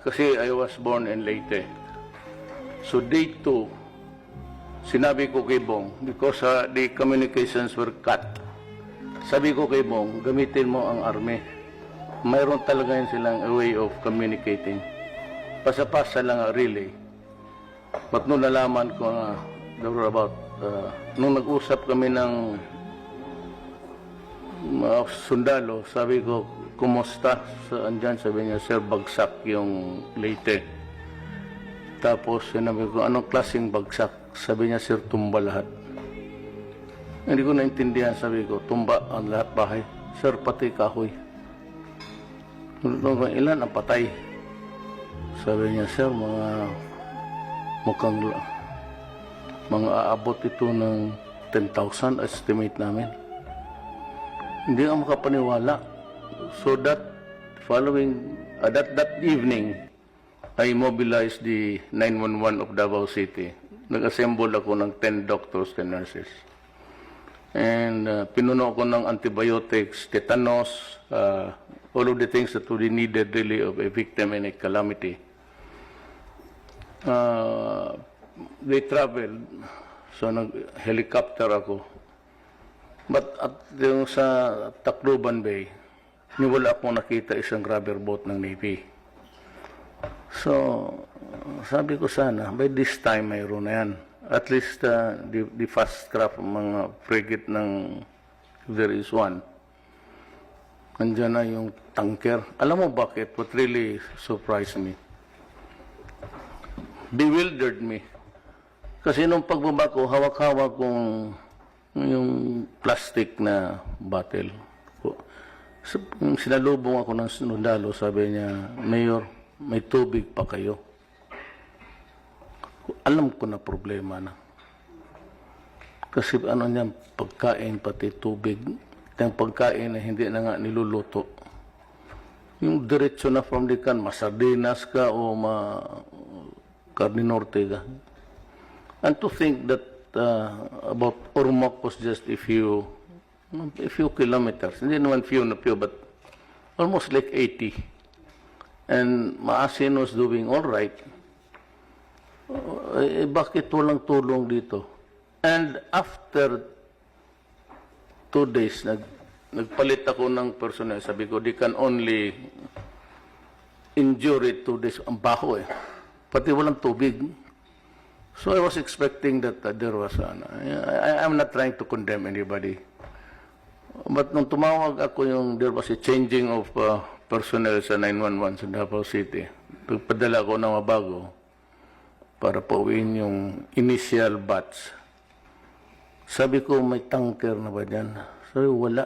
kasi I was born in Leyte. So day 2, sinabi ko kay Bong, because the communications were cut. Sabi ko kay Bong, gamitin mo ang army. Mayroon talaga yun silang a way of communicating. Pasa-pasa lang ang relay. But nung nalaman ko na there were about, nung nag-usap kami ng mga sundalo, sabi ko, kumusta? Andyan, sabi niya, sir, bagsak yung Leyte. Tapos, sinabi ko, anong klaseng bagsak? Sabi niya, sir, tumba lahat. Hindi ko naintindihan, sabi ko, tumba ang lahat bahay. Sir, pati kahoy. Ilan ang patay? Sabi niya, sir, mukhang mga aabot ito ng 10,000 estimate namin. Hindi ako makapaniwala. So that following, that evening, I mobilized the 911 of Davao City. Nag-assemble ako ng 10 doctors and nurses. And pinuno ko ng antibiotics, tetanus, all of the things that would be needed really of a victim in a calamity. They traveled, so nag-helicopter ako. But at yung sa Tacloban Bay, wala akong nakita isang rubber boat ng Navy. So, sabi ko sana, by this time mayroon na yan. At least the fast craft, mga frigate ng, if there is one, andyan na yung tanker. Alam mo bakit? What really surprised me? Bewildered me. Kasi nung pagbaba ko, hawak-hawak kong yung plastic na bottle. Sinalubong ako ng sundalo, sabi niya, Mayor, may tubig pa kayo. Alam ko na problema na. Kasi ano niya, pagkain pati tubig, yung pagkain na hindi na nga niluluto. Yung diretso na from the can, masardinas ka o carne norte ka. And to think that about Ormoc was just a few kilometers. Hindi naman few, but almost like 80. And Maasin was doing all right. Bakit walang tulong dito? And after 2 days, nagpalit ako ng personnel. Sabi ko, they can only endure it 2 days. Ang baho eh. Pati walang tubig. So I was expecting that there was I'm not trying to condemn anybody. But nung tumawag ako there was a changing of personnel sa 911 sa Davao City. Pagpadala ko ng mabago para pauwiin yung initial batch. Sabi ko, may tanker na ba dyan? Sabi, wala.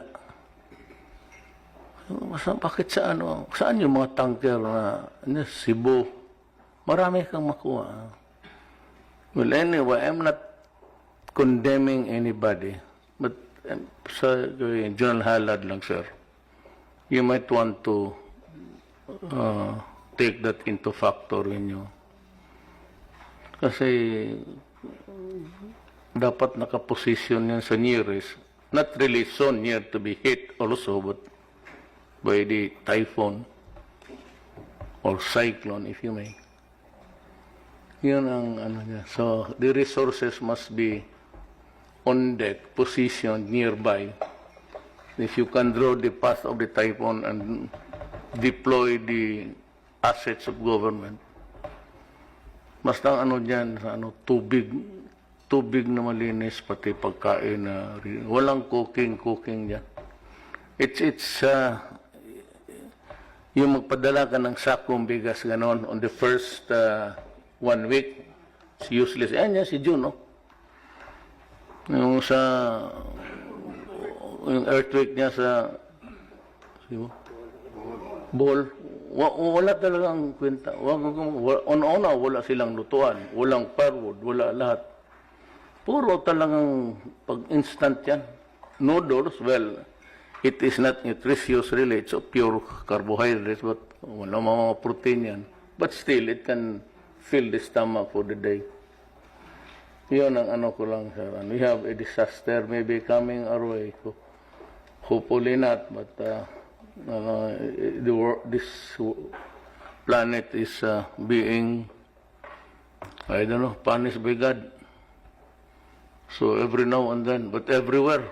Bakit saan yung mga tanker na Cebu? Marami kang makuha. Well, anyway, I'm not condemning anybody, but sa General Halad lang, sir. You might want to take that into factor when you. Kasi dapat nakaposition yan sa nearest. Not really so near to be hit also, but by the typhoon or cyclone, if you may. Yun ang niya. So, the resources must be on deck, positioned nearby. If you can draw the path of the typhoon and deploy the assets of government. Basta dyan, tubig na malinis, pati pagkain na walang cooking dyan. It's yung magpadala ka ng sakong bigas ganon on the first 1 week, it's useless. Ayan yan, si June, no? Yung earthquake niya sa Bohol, wala talagang kwenta. Wala silang lutuan, walang firewood, wala lahat. Puro talagang pag-instant yan. Noodles, well, it is not nutritious really, it's pure carbohydrates, but wala mga protein yan. But still, it can fill the stomach for the day. Yun ang ko lang, sir. We have a disaster maybe coming our way. Hopefully not, but planet is being, I don't know, punished by God. So every now and then, but everywhere,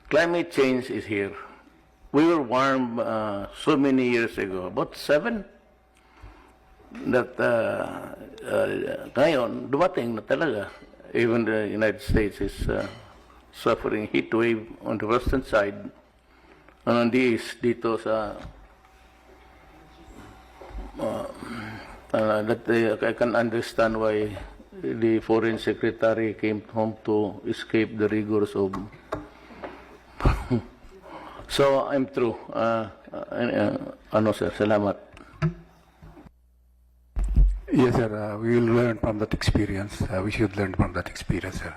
climate change is here. We were warm so many years ago, about 7, that ngayon, dumating na talaga. Even the United States is suffering heat wave on the western side, and on the east, dito sa that I can understand why the foreign secretary came home to escape the rigors of. So I'm through. Ano sir, salamat. Yes, sir. We will learn from that experience. We should learn from that experience, sir.